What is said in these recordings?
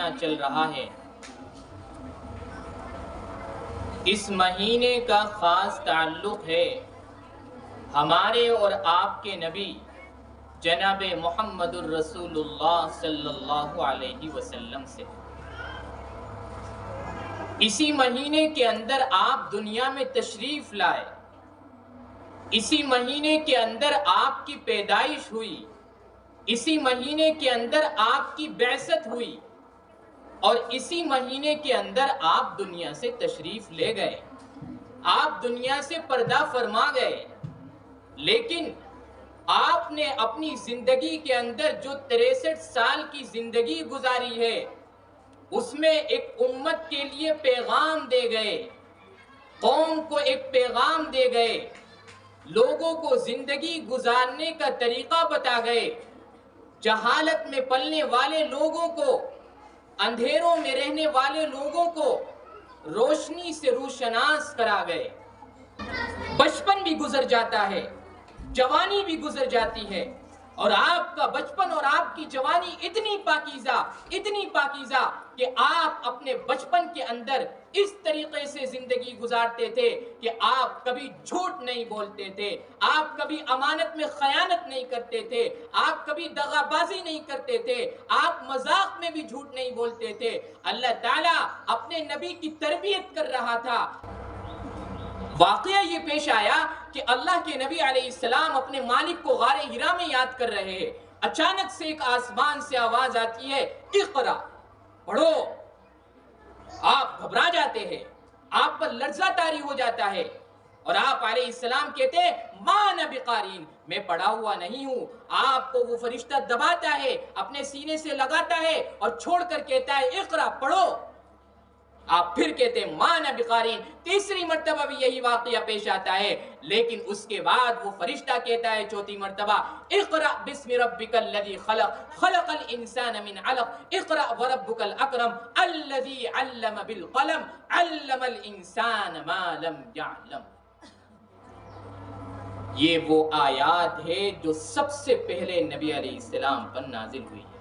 مہینہ چل رہا ہے، اس مہینے کا خاص تعلق ہے ہمارے اور آپ کے نبی جناب محمد الرسول اللہ صلی اللہ علیہ وسلم سے۔ اسی مہینے کے اندر آپ دنیا میں تشریف لائے، اسی مہینے کے اندر آپ کی پیدائش ہوئی، اسی مہینے کے اندر آپ کی بعثت ہوئی، اور اسی مہینے کے اندر آپ دنیا سے تشریف لے گئے، آپ دنیا سے پردہ فرما گئے۔ لیکن آپ نے اپنی زندگی کے اندر جو 63 سال کی زندگی گزاری ہے، اس میں ایک امت کے لیے پیغام دے گئے، قوم کو ایک پیغام دے گئے، لوگوں کو زندگی گزارنے کا طریقہ بتا گئے، جہالت میں پلنے والے لوگوں کو، اندھیروں میں رہنے والے لوگوں کو روشنی سے روشناس کرا گئے۔ بچپن بھی گزر جاتا ہے، جوانی بھی گزر جاتی ہے، اور آپ کا بچپن اور آپ کی جوانی اتنی پاکیزہ کہ آپ اپنے بچپن کے اندر اس طریقے سے زندگی گزارتے تھے کہ آپ کبھی جھوٹ نہیں بولتے تھے، آپ کبھی امانت میں خیانت نہیں کرتے تھے، آپ کبھی دغا بازی نہیں کرتے تھے، آپ مذاق میں بھی جھوٹ نہیں بولتے تھے۔ اللہ تعالیٰ اپنے نبی کی تربیت کر رہا تھا۔ واقعہ یہ پیش آیا کہ اللہ کے نبی علیہ السلام اپنے مالک کو غار حرا میں یاد کر رہے ہیں، اچانک سے ایک آسمان سے آواز آتی ہے، اقرا، پڑھو۔ آپ گھبرا جاتے ہیں، آپ پر لرزہ طاری ہو جاتا ہے، اور آپ علیہ السلام کہتے ہیں ما انا بقارئ، میں پڑھا ہوا نہیں ہوں۔ آپ کو وہ فرشتہ دباتا ہے، اپنے سینے سے لگاتا ہے اور چھوڑ کر کہتا ہے اقرا، پڑھو۔ آپ پھر کہتے ہیں ما انا بقارئ، تیسری مرتبہ بھی یہی واقعہ پیش آتا ہے، لیکن اس کے بعد وہ فرشتہ کہتا ہے چوتھی مرتبہ اقرأ بسم ربک الذی خلق، خلق الانسان من علق، اقرأ وربک الاکرم الذی علم بالقلم، علم الانسان ما لم یعلم۔ یہ وہ آیات ہے جو سب سے پہلے نبی علیہ السلام پر نازل ہوئی ہے۔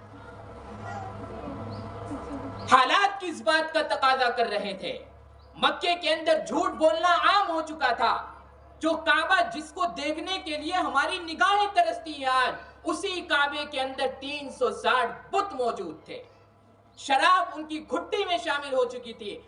حالات کس بات کا تقاضا کر رہے تھے؟ مکے کے اندر جھوٹ بولنا عام ہو چکا تھا۔ جو کعبہ جس کو دیکھنے کے لیے ہماری نگاہیں ترستی ہیں آج، اسی کعبے کے اندر 360 بت موجود تھے۔ شراب ان کی گھٹی میں شامل ہو چکی تھی۔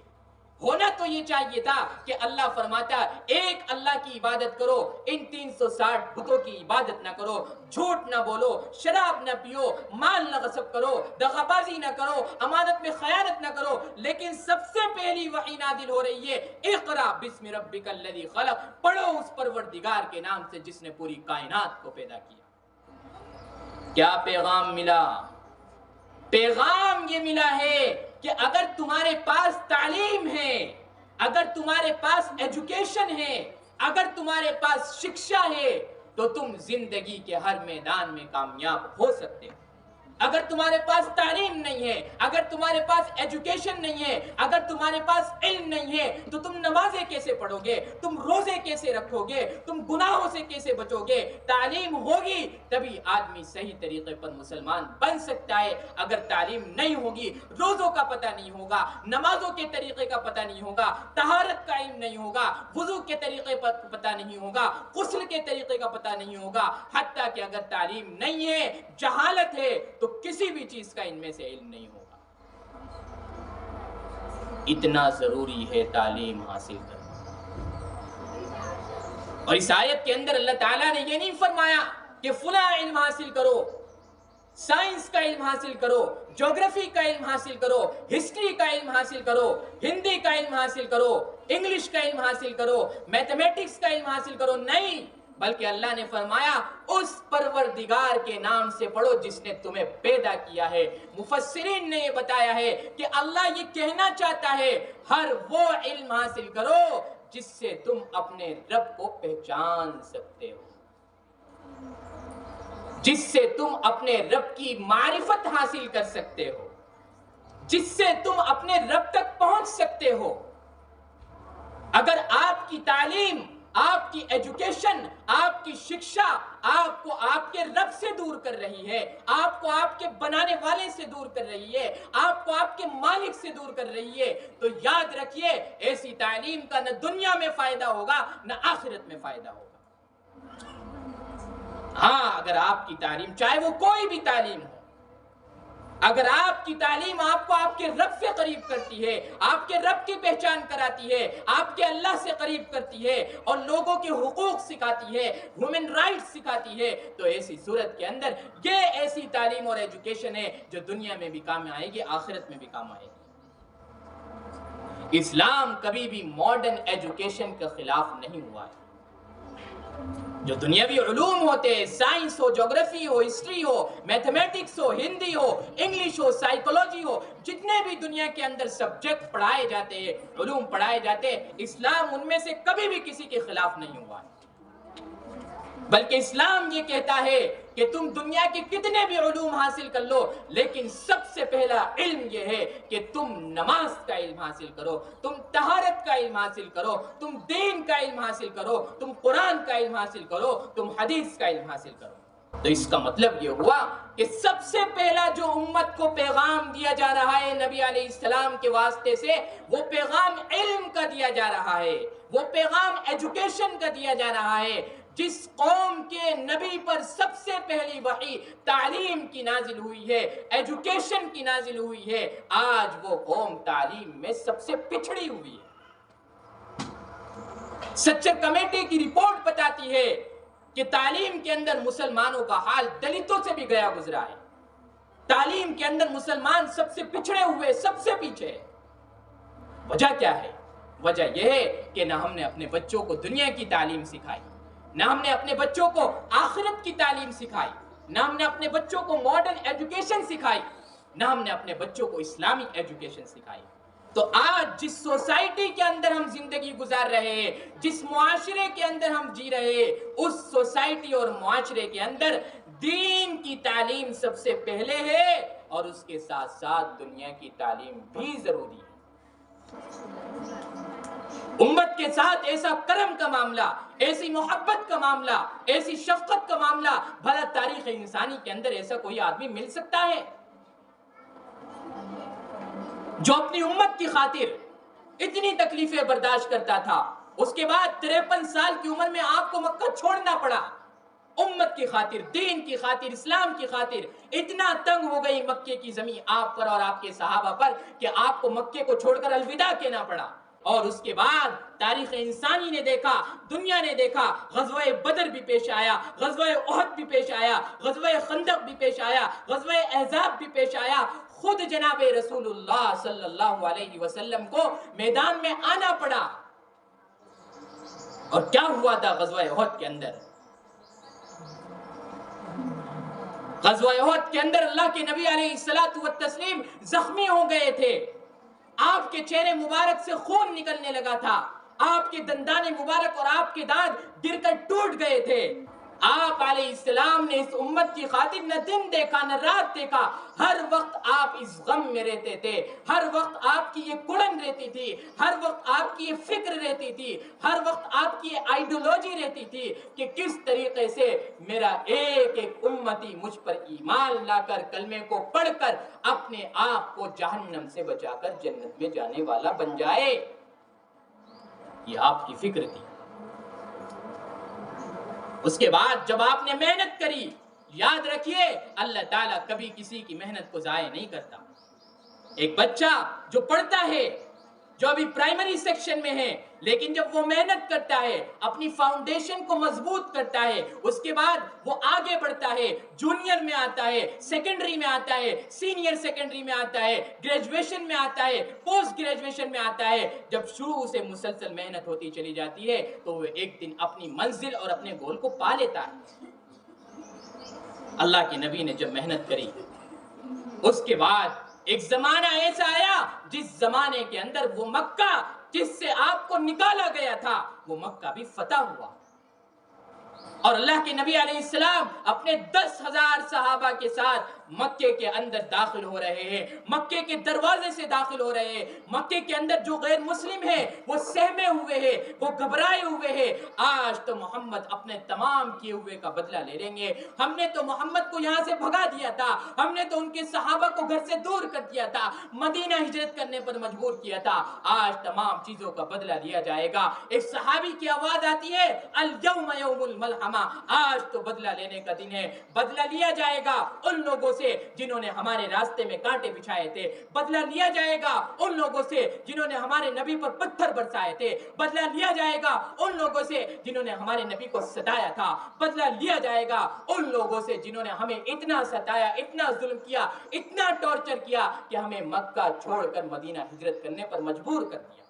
ہونا تو یہ چاہیے تھا کہ اللہ فرماتا ایک اللہ کی عبادت کرو، ان 360 بتوں کی عبادت نہ کرو، جھوٹ نہ بولو، شراب نہ پیو، مال نہ غصب کرو، دغابازی نہ کرو، امانت میں خیانت نہ کرو۔ لیکن سب سے پہلی وحی نازل ہو رہی ہے اقرأ بسم ربک الذی خلق، پڑھو اس پروردگار کے نام سے جس نے پوری کائنات کو پیدا کیا۔ کیا پیغام ملا؟ پیغام یہ ملا ہے کہ اگر تمہارے پاس تعلیم ہے، اگر تمہارے پاس ایجوکیشن ہے، اگر تمہارے پاس شکشا ہے، تو تم زندگی کے ہر میدان میں کامیاب ہو سکتے ہو۔ اگر تمہارے پاس تعلیم نہیں ہے، اگر تمہارے پاس ایجوکیشن نہیں ہے، اگر تمہارے پاس علم نہیں ہے، تو تم نمازیں کیسے پڑھو گے؟ تم روزے کیسے رکھو گے؟ تم گناہوں سے کیسے بچو گے؟ تعلیم ہوگی تبھی آدمی صحیح طریقے پر مسلمان بن سکتا ہے۔ اگر تعلیم نہیں ہوگی، روزوں کا پتہ نہیں ہوگا، نمازوں کے طریقے کا پتہ نہیں ہوگا، طہارت کا علم نہیں ہوگا، وضو کے طریقے پر پتہ نہیں ہوگا، غسل کے طریقے کا پتہ نہیں ہوگا، حتیٰ کہ اگر تعلیم نہیں ہے، جہالت ہے، تو کسی بھی چیز کا ان میں سے علم نہیں ہوگا۔ اتنا ضروری ہے تعلیم حاصل کرنا۔ اور اس آیت کے اندر اللہ تعالیٰ نے یہ نہیں فرمایا کہ فلاں علم حاصل کرو، سائنس کا علم حاصل کرو، جغرافی کا علم حاصل کرو، ہسٹری کا علم حاصل کرو، ہندی کا علم حاصل کرو، انگلش کا علم حاصل کرو، میتھمیٹکس کا علم حاصل کرو۔ نہیں، بلکہ اللہ نے فرمایا اس پروردگار کے نام سے پڑھو جس نے تمہیں پیدا کیا ہے۔ مفسرین نے یہ بتایا ہے کہ اللہ یہ کہنا چاہتا ہے ہر وہ علم حاصل کرو جس سے تم اپنے رب کو پہچان سکتے ہو، جس سے تم اپنے رب کی معرفت حاصل کر سکتے ہو، جس سے تم اپنے رب تک پہنچ سکتے ہو۔ اگر آپ کی تعلیم آپ کی ایجوکیشن، آپ کی شکشا آپ کو آپ کے رب سے دور کر رہی ہے، آپ کو آپ کے بنانے والے سے دور کر رہی ہے، آپ کو آپ کے مالک سے دور کر رہی ہے، تو یاد رکھیے ایسی تعلیم کا نہ دنیا میں فائدہ ہوگا نہ آخرت میں فائدہ ہوگا۔ ہاں، اگر آپ کی تعلیم، چاہے وہ کوئی بھی تعلیم ہو، اگر آپ کی تعلیم آپ کو آپ کے رب سے قریب کرتی ہے، آپ کے رب کی پہچان کراتی ہے، آپ کے اللہ سے قریب کرتی ہے اور لوگوں کے حقوق سکھاتی ہے، ہیومن رائٹس سکھاتی ہے، تو ایسی صورت کے اندر یہ ایسی تعلیم اور ایجوکیشن ہے جو دنیا میں بھی کام آئے گی، آخرت میں بھی کام آئے گی۔ اسلام کبھی بھی ماڈرن ایجوکیشن کے خلاف نہیں ہوا ہے۔ جو دنیاوی علوم ہوتے ہیں، سائنس ہو، جغرافی ہو، ہسٹری ہو، میتھمیٹکس ہو، ہندی ہو، انگلش ہو، سائیکولوجی ہو، جتنے بھی دنیا کے اندر سبجیکٹ پڑھائے جاتے ہیں، علوم پڑھائے جاتے ہیں، اسلام ان میں سے کبھی بھی کسی کے خلاف نہیں ہوا ہے۔ بلکہ اسلام یہ کہتا ہے کہ تم دنیا کے کتنے بھی علوم حاصل کر لو، لیکن سب سے پہلا علم یہ ہے کہ تم نماز کا علم حاصل کرو، تم طہارت کا علم حاصل کرو، تم دین کا علم حاصل کرو، تم قرآن کا علم حاصل کرو، تم حدیث کا علم حاصل کرو۔ تو اس کا مطلب یہ ہوا کہ سب سے پہلا جو امت کو پیغام دیا جا رہا ہے نبی علیہ السلام کے واسطے سے، وہ پیغام علم کا دیا جا رہا ہے، وہ پیغام ایجوکیشن کا دیا جا رہا ہے۔ جس قوم کے نبی پر سب سے پہلی وحی تعلیم کی نازل ہوئی ہے، ایجوکیشن کی نازل ہوئی ہے، آج وہ قوم تعلیم میں سب سے پچھڑی ہوئی ہے۔ سچر کمیٹی کی رپورٹ بتاتی ہے کہ تعلیم کے اندر مسلمانوں کا حال دلتوں سے بھی گیا گزرا ہے۔ تعلیم کے اندر مسلمان سب سے پچھڑے ہوئے، سب سے پیچھے۔ وجہ کیا ہے؟ وجہ یہ ہے کہ نہ ہم نے اپنے بچوں کو دنیا کی تعلیم سکھائی، نہ ہم نے اپنے بچوں کو آخرت کی تعلیم سکھائی، نہ ہم نے اپنے بچوں کو ماڈرن ایجوکیشن سکھائی، نہ ہم نے اپنے بچوں کو اسلامی ایجوکیشن سکھائی۔ تو آج جس سوسائٹی کے اندر ہم زندگی گزار رہے ہیں، جس معاشرے کے اندر ہم جی رہے ہیں، اس سوسائٹی اور معاشرے کے اندر دین کی تعلیم سب سے پہلے ہے اور اس کے ساتھ ساتھ دنیا کی تعلیم بھی ضروری ہے۔ امت کے ساتھ ایسا کرم کا معاملہ، ایسی محبت کا معاملہ، ایسی شفقت کا معاملہ، بھلا تاریخ انسانی کے اندر ایسا کوئی آدمی مل سکتا ہے جو اپنی امت کی خاطر اتنی تکلیفیں برداشت کرتا تھا؟ اس کے بعد 53 سال کی عمر میں آپ کو مکہ چھوڑنا پڑا، امت کی خاطر، دین کی خاطر، اسلام کی خاطر۔ اتنا تنگ ہو گئی مکے کی زمین آپ پر اور آپ کے صحابہ پر کہ آپ کو مکے کو چھوڑ کر الوداع کہنا پڑا۔ اور اس کے بعد تاریخ انسانی نے دیکھا، دنیا نے دیکھا، غزوہ بدر بھی پیش آیا، غزوہ احد بھی پیش آیا، غزوہ خندق بھی پیش آیا، غزوہ احزاب بھی پیش آیا۔ خود جناب رسول اللہ صلی اللہ علیہ وسلم کو میدان میں آنا پڑا۔ اور کیا ہوا تھا غزوہ احد کے اندر؟ غزوہ احد کے اندر اللہ کے نبی علیہ الصلوۃ والتسلیم زخمی ہو گئے تھے، آپ کے چہرے مبارک سے خون نکلنے لگا تھا، آپ کے دندان مبارک اور آپ کے دانت گر کر ٹوٹ گئے تھے۔ آپ علیہ السلام نے اس امت کی خاطر نہ دن دیکھا نہ رات دیکھا، ہر وقت آپ اس غم میں رہتے تھے، ہر وقت آپ کی یہ کڑن رہتی تھی، ہر وقت آپ کی یہ فکر رہتی تھی، ہر وقت آپ کی یہ آئیڈیولوجی رہتی تھی کہ کس طریقے سے میرا ایک ایک امتی مجھ پر ایمان لا کر کلمے کو پڑھ کر اپنے آپ کو جہنم سے بچا کر جنت میں جانے والا بن جائے۔ یہ آپ کی فکر تھی۔ اس کے بعد جب آپ نے محنت کری، یاد رکھیے اللہ تعالیٰ کبھی کسی کی محنت کو ضائع نہیں کرتا۔ ایک بچہ جو پڑھتا ہے، جو ابھی پرائمری سیکشن میں ہے، لیکن جب وہ محنت کرتا ہے، اپنی فاؤنڈیشن کو مضبوط کرتا ہے، اس کے بعد وہ آگے بڑھتا ہے، جونیئر میں آتا ہے، سیکنڈری میں آتا ہے، سینئر سیکنڈری میں آتا ہے، گریجویشن میں آتا ہے، پوسٹ گریجویشن میں آتا ہے، جب شروع سے مسلسل محنت ہوتی چلی جاتی ہے تو وہ ایک دن اپنی منزل اور اپنے گول کو پا لیتا ہے۔ اللہ کے نبی نے جب محنت کری، اس کے بعد ایک زمانہ ایسا آیا جس زمانے کے اندر وہ مکہ جس سے آپ کو نکالا گیا تھا، وہ مکہ بھی فتح ہوا، اور اللہ کے نبی علیہ السلام اپنے 10,000 صحابہ کے ساتھ مکے کے اندر داخل ہو رہے ہیں، مکے کے دروازے سے داخل ہو رہے ہیں، مکے کے اندر جو غیر مسلم ہیں وہ سہمے ہوئے ہیں، وہ گھبرائے ہوئے ہیں۔ آج تو محمد اپنے تمام کیے ہوئے کا بدلہ لے لیں گے۔ ہم نے تو محمد کو یہاں سے بھگا دیا تھا، ہم نے تو ان کے صحابہ کو گھر سے دور کر دیا تھا، مدینہ ہجرت کرنے پر مجبور کیا تھا۔ آج تمام چیزوں کا بدلہ لیا جائے گا۔ ایک صحابی کی آواز آتی ہے، الیوم یوم الملحمہ، آج تو بدلہ لینے کا دن ہے۔ بدلہ لیا جائے گا ان لوگوں سے جنہوں نے ہمارے راستے میں کانٹے بچھائے تھے، بدلہ لیا جائے گا ان لوگوں سے جنہوں نے ہمارے نبی پر پتھر برسائے تھے، بدلہ لیا جائے گا ان لوگوں سے جنہوں نے ہمارے نبی کو ستایا تھا، بدلہ لیا جائے گا ان لوگوں سے جنہوں نے ہمیں اتنا ستایا، اتنا ظلم کیا، اتنا ٹارچر کیا کہ ہمیں مکہ چھوڑ کر مدینہ ہجرت کرنے پر مجبور کر دیا۔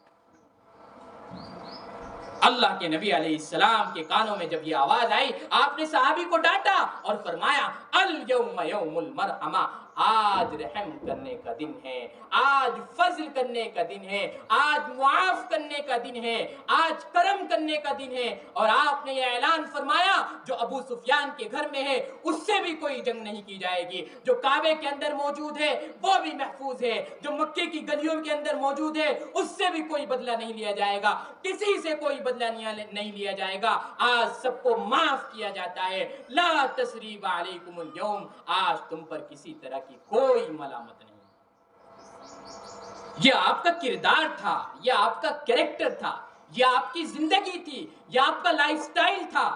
اللہ کے نبی علیہ السلام کے کانوں میں جب یہ آواز آئی، آپ نے صحابی کو ڈانٹا اور فرمایا، الیوم یوم المرحمہ، آج رحم کرنے کا دن ہے، آج فضل کرنے کا دن ہے، آج معاف کرنے کا دن ہے، آج کرم کرنے کا دن ہے۔ اور آپ نے یہ اعلان فرمایا، جو ابو سفیان کے گھر میں ہے اس سے بھی کوئی جنگ نہیں کی جائے گی، جو کعبے کے اندر موجود ہے وہ بھی محفوظ ہے، جو مکے کی گلیوں کے اندر موجود ہے اس سے بھی کوئی بدلہ نہیں لیا جائے گا، کسی سے کوئی بدلہ نہیں لیا جائے گا۔ آج سب کو معاف کیا جاتا ہے، لا تثریب علیکم اليوم، آج تم پر کسی طرح کی کوئی ملامت نہیں۔ یہ آپ کا کردار تھا، یہ آپ کا کریکٹر تھا، یہ آپ کی زندگی تھی، یہ آپ کا لائف سٹائل تھا،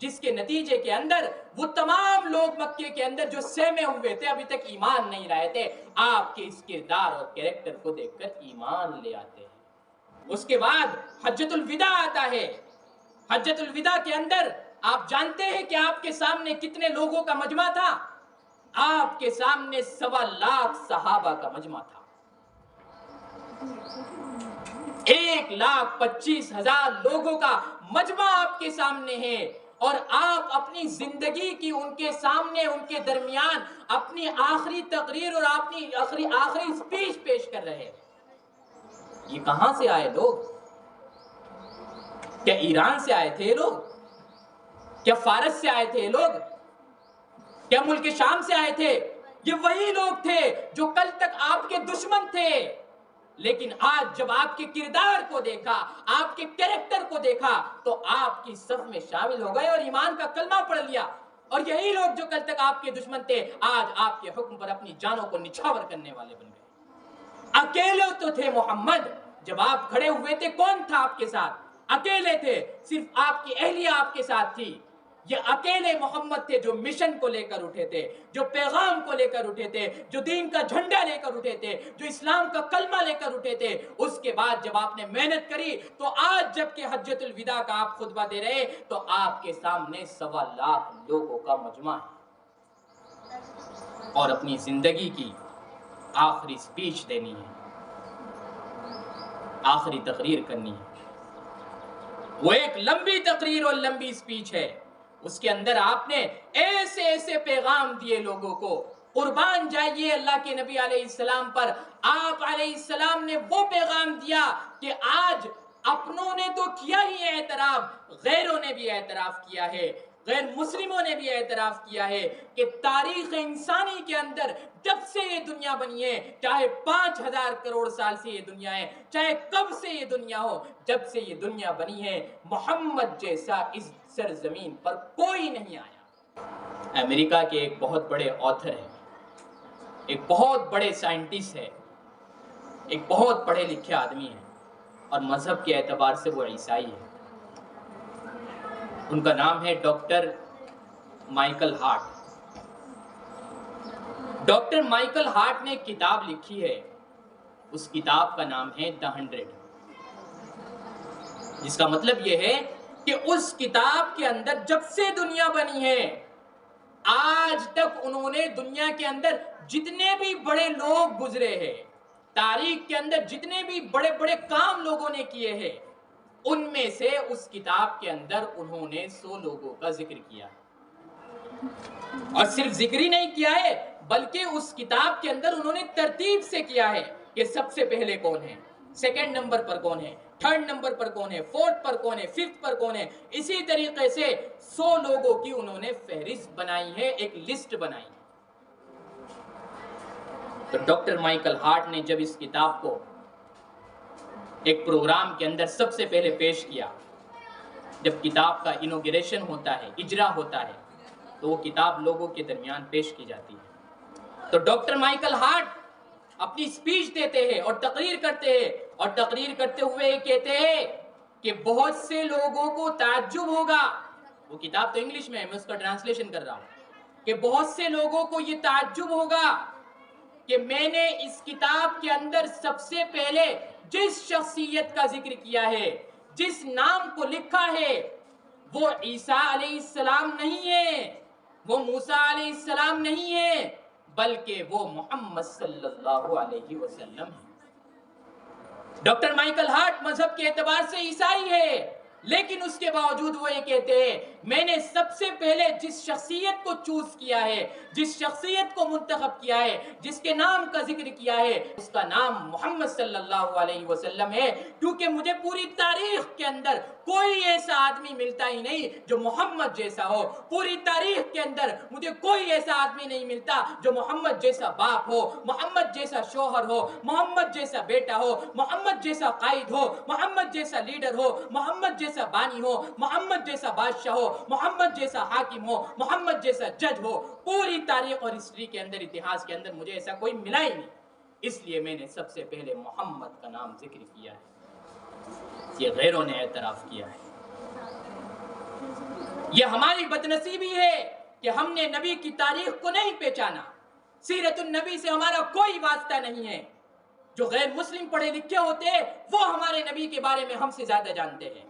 جس کے نتیجے کے اندر وہ تمام لوگ مکے کے اندر جو سہمے ہوئے تھے، ابھی تک ایمان نہیں لائے تھے، آپ کے اس کردار اور کریکٹر کو دیکھ کر ایمان لے آتے ہیں۔ اس کے بعد حجۃ الوداع آتا ہے۔ حجۃ الوداع کے اندر آپ جانتے ہیں کہ آپ کے سامنے کتنے لوگوں کا مجمع تھا؟ آپ کے سامنے 1.25 صحابہ کا مجمع تھا۔ 1,25,000 لوگوں کا مجمع آپ کے سامنے ہے، اور آپ اپنی زندگی کی ان کے سامنے، ان کے درمیان اپنی آخری تقریر اور اپنی آخری سپیچ پیش کر رہے ہیں۔ یہ کہاں سے آئے لوگ؟ کیا ایران سے آئے تھے لوگ؟ کیا فارس سے آئے تھے لوگ؟ کیا ملک شام سے آئے تھے؟ یہ وہی لوگ تھے جو کل تک آپ کے دشمن تھے، لیکن آج جب آپ کے کردار کو دیکھا، آپ کے کریکٹر کو دیکھا، تو آپ کی صف میں شامل ہو گئے اور ایمان کا کلمہ پڑھ لیا۔ اور یہی لوگ جو کل تک آپ کے دشمن تھے، آج آپ کے حکم پر اپنی جانوں کو نچھاور کرنے والے بن گئے۔ اکیلے تو تھے محمد، جب آپ کھڑے ہوئے تھے کون تھا آپ کے ساتھ؟ اکیلے تھے، صرف آپ کی اہلیہ آپ کے ساتھ تھی۔ یہ اکیلے محمد تھے جو مشن کو لے کر اٹھے تھے، جو پیغام کو لے کر اٹھے تھے، جو دین کا جھنڈا لے کر اٹھے تھے، جو اسلام کا کلمہ لے کر اٹھے تھے۔ اس کے بعد جب آپ نے محنت کری تو آج جب کہ حجۃ الوداع کا آپ خطبہ دے رہے تو آپ کے سامنے 1.25 لوگوں کا مجمع ہے، اور اپنی زندگی کی آخری سپیچ دینی ہے، آخری تقریر کرنی ہے۔ وہ ایک لمبی تقریر اور لمبی سپیچ ہے، اس کے اندر آپ نے ایسے ایسے پیغام دیے لوگوں کو۔ قربان جائیے اللہ کے نبی علیہ السلام پر، آپ علیہ السلام نے وہ پیغام دیا کہ آج اپنوں نے تو کیا ہی اعتراف، غیروں نے بھی اعتراف کیا ہے، غیر مسلموں نے بھی اعتراف کیا ہے کہ تاریخ انسانی کے اندر جب سے یہ دنیا بنی ہے، چاہے 5,000 کروڑ سال سے یہ دنیا ہے، چاہے کب سے یہ دنیا ہو، جب سے یہ دنیا بنی ہے، محمد جیسا اس سرزمین پر کوئی نہیں آیا۔ امریکہ کے ایک بہت بڑے آتھر ہیں، ایک بہت بڑے سائنٹسٹ ہے، ایک بہت پڑھے لکھے آدمی ہیں، اور مذہب کے اعتبار سے وہ عیسائی ہے۔ ان کا نام ہے doctor Michael Hart. Doctor Michael Hart نے کتاب لکھی ہے، اس کتاب کا نام ہے The 100، جس کا مطلب یہ ہے کہ اس کتاب کے اندر جب سے دنیا بنی ہے آج تک انہوں نے دنیا کے اندر جتنے بھی بڑے لوگ گزرے ہیں، تاریخ کے اندر جتنے بھی بڑے بڑے کام لوگوں نے کیے ہیں، ان میں سے اس کتاب کے اندر انہوں نے 100 لوگوں کا ذکر کیا، اور صرف ذکر ہی نہیں کیا ہے بلکہ اس کتاب کے اندر انہوں نے ترتیب سے کیا ہے کہ سب سے پہلے کون ہے، سیکنڈ نمبر پر کون ہے، تھرڈ نمبر پر کون ہے، فورتھ پر کون ہے، ففتھ پر کون ہے۔ اسی طریقے سے 100 لوگوں کی انہوں نے فہرست بنائی ہے، ایک لسٹ بنائی ہے۔ تو ڈاکٹر مائیکل ہارٹ نے جب اس کتاب کو ایک پروگرام کے اندر سب سے پہلے پیش کیا، جب کتاب کا انوگریشن ہوتا ہے، اجرا ہوتا ہے، تو وہ کتاب لوگوں کے درمیان پیش کی جاتی ہے۔ تو ڈاکٹر مائیکل ہارٹ اپنی سپیچ دیتے ہیں اور تقریر کرتے ہیں، اور تقریر کرتے ہوئے یہ کہتے ہیں کہ بہت سے لوگوں کو تعجب ہوگا، وہ کتاب تو انگلش میں ہے، میں اس کا ٹرانسلیشن کر رہا ہوں، کہ بہت سے لوگوں کو یہ تعجب ہوگا کہ میں نے اس کتاب کے اندر سب سے پہلے جس شخصیت کا ذکر کیا ہے، جس نام کو لکھا ہے، وہ عیسیٰ علیہ السلام نہیں ہے، وہ موسیٰ علیہ السلام نہیں ہے، بلکہ وہ محمد صلی اللہ علیہ وسلم ہے۔ ڈاکٹر مائیکل ہارٹ مذہب کے اعتبار سے عیسائی ہے، لیکن اس کے باوجود وہ یہ کہتے ہیں میں نے سب سے پہلے جس شخصیت کو چوز کیا ہے، جس شخصیت کو منتخب کیا ہے، جس کے نام کا ذکر کیا ہے، اس کا نام محمد صلی اللہ علیہ وسلم ہے، کیونکہ مجھے پوری تاریخ کے اندر کوئی ایسا آدمی ملتا ہی نہیں جو محمد جیسا ہو، پوری تاریخ کے اندر مجھے کوئی ایسا آدمی نہیں ملتا جو محمد جیسا باپ ہو، محمد جیسا شوہر ہو، محمد جیسا بیٹا ہو، محمد جیسا قائد ہو، محمد جیسا لیڈر ہو، محمد جیسا بانی ہو، محمد جیسا بادشاہ ہو، محمد جیسا حاکم ہو، محمد جیسا جج ہو۔ پوری تاریخ اور ہسٹری کے اندر، اتہاس کے اندر مجھے ایسا کوئی ملا ہی نہیں، اس لیے میں نے سب سے پہلے محمد کا نام ذکر کیا ہے۔ یہ غیروں نے اعتراف کیا ہے۔ یہ ہماری بدنصیبی ہے کہ ہم نے نبی کی تاریخ کو نہیں پہچانا، سیرت النبی سے ہمارا کوئی واسطہ نہیں ہے۔ جو غیر مسلم پڑھے لکھے ہوتے ہیں وہ ہمارے نبی کے بارے میں ہم سے زیادہ جانتے ہیں،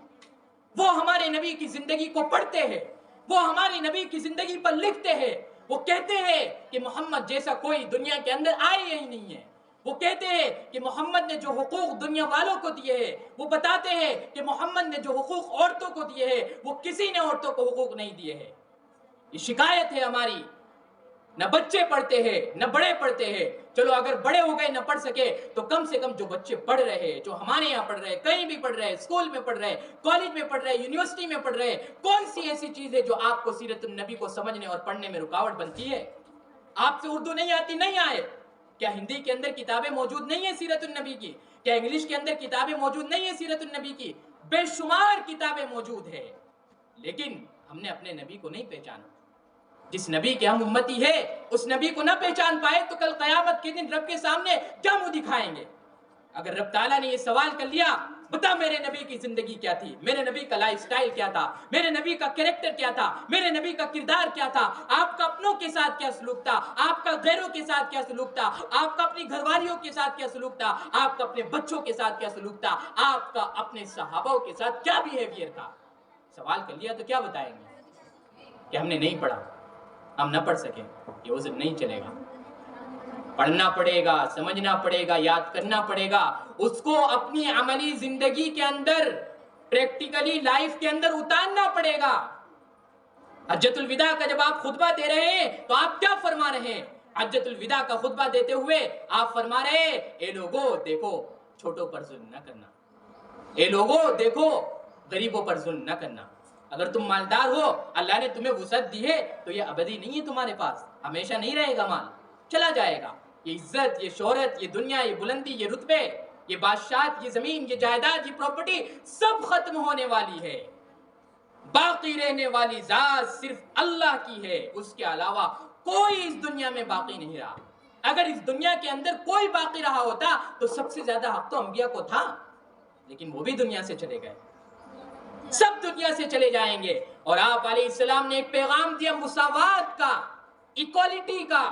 وہ ہمارے نبی کی زندگی کو پڑھتے ہیں، وہ ہماری نبی کی زندگی پر لکھتے ہیں، وہ کہتے ہیں کہ محمد جیسا کوئی دنیا کے اندر آیا ہی نہیں ہے، وہ کہتے ہیں کہ محمد نے جو حقوق دنیا والوں کو دیے ہیں، وہ بتاتے ہیں کہ محمد نے جو حقوق عورتوں کو دیے ہیں وہ کسی نے عورتوں کو حقوق نہیں دیے ہیں۔ یہ شکایت ہے ہماری، نہ بچے پڑھتے ہیں نہ بڑے پڑھتے ہیں۔ چلو اگر بڑے ہو گئے نہ پڑھ سکے تو کم سے کم جو بچے پڑھ رہے ہیں، جو ہمارے یہاں پڑھ رہے ہیں، کہیں بھی پڑھ رہے ہیں، اسکول میں پڑھ رہے ہیں، کالج میں پڑھ رہے ہیں، یونیورسٹی میں پڑھ رہے ہیں، کون سی ایسی چیز ہے جو آپ کو سیرت النبی کو سمجھنے اور پڑھنے میں رکاوٹ بنتی ہے؟ آپ سے اردو نہیں آتی، نہیں آئے، کیا ہندی کے اندر کتابیں موجود نہیں ہیں سیرت النبی کی؟ کیا انگلش کے اندر کتابیں موجود نہیں ہیں سیرت النبی کی؟ بے شمار کتابیں موجود ہیں، لیکن ہم نے اپنے نبی کو نہیں پہچانا۔ جس نبی کے ہم امتی ہے اس نبی کو نہ پہچان پائے تو کل قیامت کے دن رب کے سامنے کیا منہ دکھائیں گے؟ اگر رب تعالیٰ نے یہ سوال کر لیا بتا میرے نبی کی زندگی کیا تھی، میرے نبی کا لائف سٹائل کیا تھا، میرے نبی کا کریکٹر کیا تھا، میرے نبی کا کردار کیا تھا، آپ کا اپنوں کے ساتھ کیا سلوک تھا، آپ کا غیروں کے ساتھ کیا سلوک تھا، آپ کا اپنی گھر والیوں کے ساتھ کیا سلوک تھا، آپ کا اپنے بچوں کے ساتھ کیا سلوک تھا، آپ کا اپنے صحابہ کے ساتھ کیا بیہیویئر تھا؟ سوال کر لیا تو کیا بتائیں گے کہ ہم نے نہیں پڑھا، ہم نہ پڑھ سکیں؟ یہ عذر نہیں چلے گا۔ پڑھنا پڑے گا، سمجھنا پڑے گا، یاد کرنا پڑے گا، اس کو اپنی عملی زندگی کے اندر، پریکٹیکلی لائف کے اندر اتارنا پڑے گا۔ حجۃ الوداع کا جب آپ خطبہ دے رہے ہیں تو آپ کیا فرما رہے ہیں؟ حجۃ الوداع کا خطبہ دیتے ہوئے آپ فرما رہے ہیں اے لوگو دیکھو چھوٹوں پر ظلم نہ کرنا، اے لوگو دیکھو غریبوں پر ظلم نہ کرنا۔ اگر تم مالدار ہو، اللہ نے تمہیں وسعت دی ہے تو یہ ابدی نہیں ہے، تمہارے پاس ہمیشہ نہیں رہے گا، مال چلا جائے گا۔ یہ عزت، یہ شہرت، یہ دنیا، یہ بلندی، یہ رتبے، یہ بادشاہت، یہ زمین، یہ جائیداد، یہ پراپرٹی سب ختم ہونے والی ہے۔ باقی رہنے والی ذات صرف اللہ کی ہے، اس کے علاوہ کوئی اس دنیا میں باقی نہیں رہا۔ اگر اس دنیا کے اندر کوئی باقی رہا ہوتا تو سب سے زیادہ حق تو انبیاء کو تھا، لیکن وہ بھی دنیا سے چلے گئے، سب دنیا سے چلے جائیں گے۔ اور آپ علیہ السلام نے ایک پیغام دیا مساوات کا، ایکوالٹی کا۔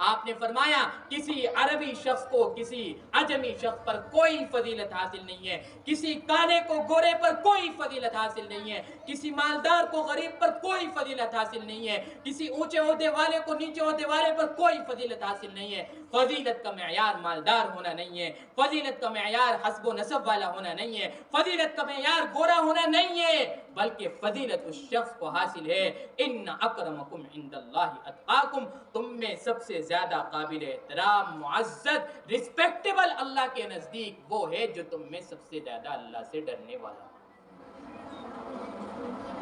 آپ نے فرمایا کسی عربی شخص کو کسی عجمی شخص پر کوئی فضیلت حاصل نہیں ہے، کسی کالے کو گورے پر کوئی فضیلت حاصل نہیں ہے، کسی مالدار کو غریب پر کوئی فضیلت حاصل نہیں ہے، کسی اونچے عہدے والے کو نیچے عہدے والے پر کوئی فضیلت حاصل نہیں ہے۔ فضیلت کا معیار مالدار ہونا نہیں ہے، فضیلت کا معیار حسب و نسب والا ہونا نہیں ہے، فضیلت کا معیار گورا ہونا نہیں ہے، بلکہ فضیلت اس شخص کو حاصل ہے ان اکرمکم عند اللہ اتقاکم، تم میں سب سے زیادہ قابل احترام، معزز، ریسپیکٹیبل اللہ کے نزدیک وہ ہے جو تم میں سب سے زیادہ اللہ سے ڈرنے والا۔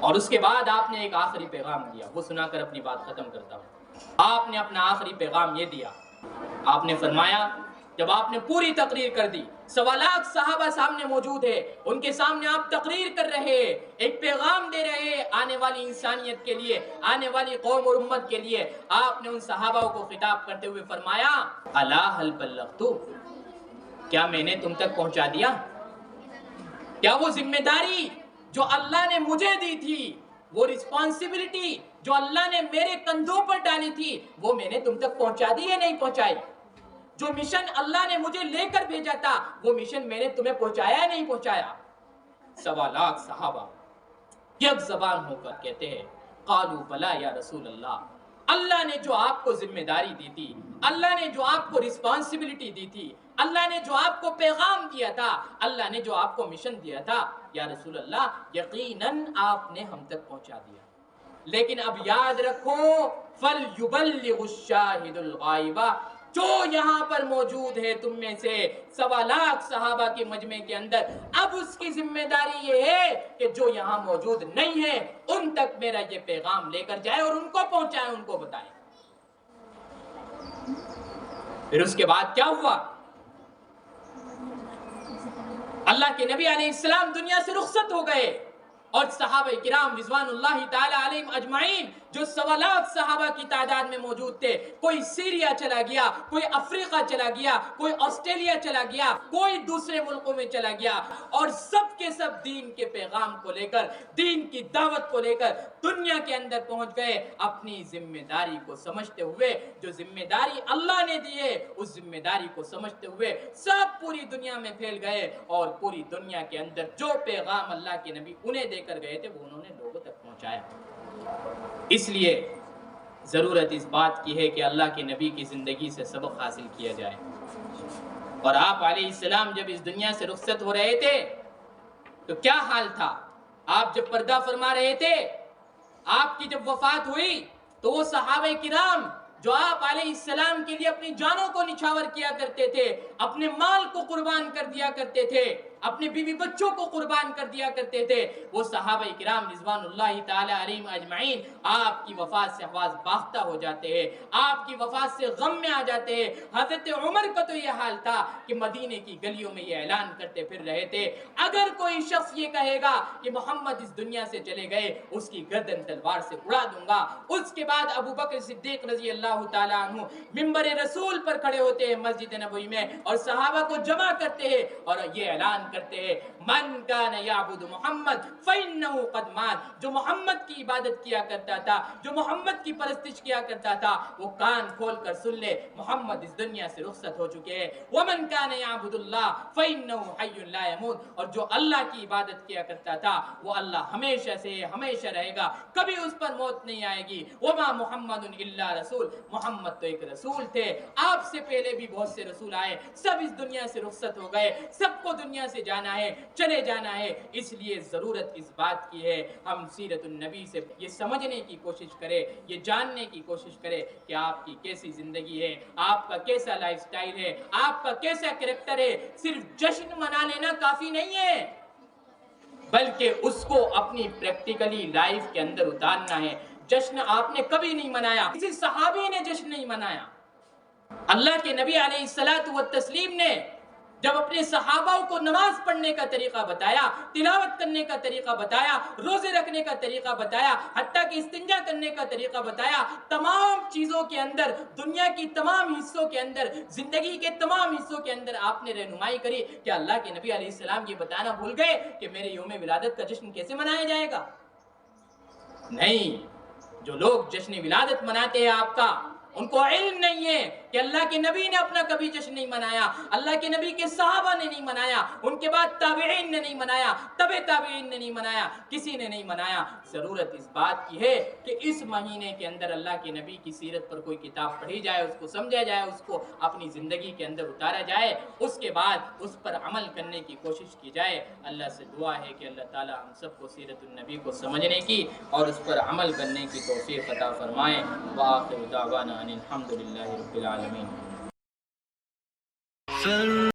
اور اس کے بعد آپ نے ایک آخری پیغام دیا، وہ سنا کر اپنی بات ختم کرتا ہوں۔ آپ نے اپنا آخری پیغام یہ دیا آپ نے فرمایا جب آپ نے پوری تقریر کر دی، 1.25 لاکھ صحابہ سامنے موجود ہے، ان کے سامنے آپ تقریر کر رہے ہیں، ایک پیغام دے رہے ہیں آنے والی انسانیت کے لیے، آنے والی قوم اور امت کے لیے، آپ نے ان صحابہ کو خطاب کرتے ہوئے فرمایا الا هل بلغت، کیا میں نے تم تک پہنچا دیا؟ کیا وہ ذمہ داری جو اللہ نے مجھے دی تھی، وہ رسپانسبلٹی جو اللہ نے میرے کندھوں پر ڈالی تھی، وہ میں نے تم تک پہنچا دی یا نہیں پہنچائی؟ جو مشن اللہ نے مجھے لے کر بھیجا تھا، وہ مشن میں نے تمہیں پہنچایا یا نہیں پہنچایا؟ 1.25 لاکھ صحابہ یک زبان ہو کر کہتے ہیں قالوا بلا یا رسول اللہ، اللہ نے جو آپ کو ذمہ داری دی تھی، اللہ نے جو آپ کو رسپانسبلٹی دی تھی، اللہ نے جو آپ کو پیغام دیا تھا، اللہ نے جو آپ کو مشن دیا تھا، یا رسول اللہ یقیناً آپ نے ہم تک پہنچا دیا، لیکن اب یاد رکھو فَلْيُبَلِّغُ الشَّاهِدُ الْغَائِبَ، جو یہاں پر موجود ہے تم میں سے 1.25 لاکھ صحابہ کے مجمع کے اندر، اب اس کی ذمہ داری یہ ہے کہ جو یہاں موجود نہیں ہے ان تک میرا یہ پیغام لے کر جائے اور ان کو پہنچائے، ان کو بتائے۔ پھر اس کے بعد کیا ہوا؟ اللہ کے نبی علیہ السلام دنیا سے رخصت ہو گئے، اور صحابہ کرام رضوان اللہ تعالی علیہم اجمعین جو 1.25 لاکھ صحابہ کی تعداد میں موجود تھے، کوئی سیریا چلا گیا، کوئی افریقہ چلا گیا، کوئی آسٹریلیا چلا گیا، کوئی دوسرے ملکوں میں چلا گیا، اور سب کے سب دین کے پیغام کو لے کر، دین کی دعوت کو لے کر دنیا کے اندر پہنچ گئے، اپنی ذمہ داری کو سمجھتے ہوئے، جو ذمہ داری اللہ نے دی ہے اس ذمہ داری کو سمجھتے ہوئے سب پوری دنیا میں پھیل گئے، اور پوری دنیا کے اندر جو پیغام اللہ کے نبی انہیں دے کر گئے تھے وہ انہوں نے لوگوں تک پہنچایا۔ اس لیے ضرورت اس بات کی ہے کہ اللہ کے نبی کی زندگی سے سبق حاصل کیا جائے۔ اور آپ علیہ السلام جب اس دنیا سے رخصت ہو رہے تھے تو کیا حال تھا؟ آپ جب پردہ فرما رہے تھے، آپ کی جب وفات ہوئی تو وہ صحابہ کرام جو آپ علیہ السلام کے لیے اپنی جانوں کو نچھاور کیا کرتے تھے، اپنے مال کو قربان کر دیا کرتے تھے، اپنے بیوی بچوں کو قربان کر دیا کرتے تھے، وہ صحابہ کرام رضوان اللہ تعالی علیہم اجمعین آپ کی وفات سے آواز باختہ ہو جاتے ہیں، آپ کی وفات سے غم میں آ جاتے ہیں۔ حضرت عمر کا تو یہ حال تھا کہ مدینے کی گلیوں میں یہ اعلان کرتے پھر رہے تھے اگر کوئی شخص یہ کہے گا کہ محمد اس دنیا سے چلے گئے، اس کی گردن تلوار سے اڑا دوں گا۔ اس کے بعد ابو بکر صدیق رضی اللہ تعالیٰ عنہ منبر رسول پر کھڑے ہوتے ہیں مسجد نبوی میں، اور صحابہ کو جمع کرتے ہیں اور یہ اعلان کرتے ہیں من کان یعبد محمد فإنہ قد مات، جو محمد کی عبادت کیا کرتا تھا، جو محمد کی پرستش کیا کرتا تھا، وہ کان کھول کر سن لے محمد اس دنیا سے رخصت ہو چکے ہیں۔ ومن کان یعبد اللہ فإنہ حی لا یموت، اور جو اللہ کی عبادت کیا کرتا تھا وہ اللہ ہمیشہ سے ہمیشہ رہے گا، کبھی اس پر موت نہیں آئے گی۔ وما محمد الا رسول، محمد تو ایک رسول تھے، آپ سے پہلے بھی بہت سے رسول آئے، سب اس دنیا سے رخصت ہو گئے، سب کو دنیا سے جانا ہے، چلے جانا ہے۔ اس لیے ضرورت اس بات کی ہے ہم سیرت النبی سے یہ سمجھنے کی کوشش کریں، یہ جاننے کی کوشش کریں کہ آپ کی کیسی زندگی ہے، آپ کا کیسا لائف سٹائل ہے، آپ کا کیسا کریکٹر ہے۔ صرف جشن منا لینا کافی نہیں ہے، بلکہ اس کو اپنی پریکٹیکلی لائف کے اندر اتارنا ہے۔ جشن آپ نے کبھی نہیں منایا، کسی صحابی نے جشن نہیں منایا۔ اللہ کے نبی علیہ الصلوۃ والتسلیم نے جب اپنے صحابہ کو نماز پڑھنے کا طریقہ بتایا، تلاوت کرنے کا طریقہ بتایا، روزے رکھنے کا طریقہ بتایا، حتیٰ کہ استنجا کرنے کا طریقہ بتایا، تمام چیزوں کے اندر، دنیا کی تمام حصوں کے اندر، زندگی کے تمام حصوں کے اندر آپ نے رہنمائی کری کہ اللہ کے نبی علیہ السلام یہ بتانا بھول گئے کہ میرے یوم ولادت کا جشن کیسے منایا جائے گا؟ نہیں، جو لوگ جشن ولادت مناتے ہیں آپ کا، ان کو علم نہیں ہے کہ اللہ کے نبی نے اپنا کبھی جشن نہیں منایا، اللہ کے نبی کے صحابہ نے نہیں منایا، ان کے بعد تابعین نے نہیں منایا، تبع تابعین نے نہیں منایا، کسی نے نہیں منایا۔ ضرورت اس بات کی ہے کہ اس مہینے کے اندر اللہ کے نبی کی سیرت پر کوئی کتاب پڑھی جائے، اس کو سمجھا جائے، اس کو اپنی زندگی کے اندر اتارا جائے، اس کے بعد اس پر عمل کرنے کی کوشش کی جائے۔ اللہ سے دعا ہے کہ اللہ تعالی ہم سب کو سیرت النبی کو سمجھنے کی اور اس پر عمل کرنے کی توفیق عطا فرمائے۔ وآخر دعوانا ان الحمد للہ رب العالمین۔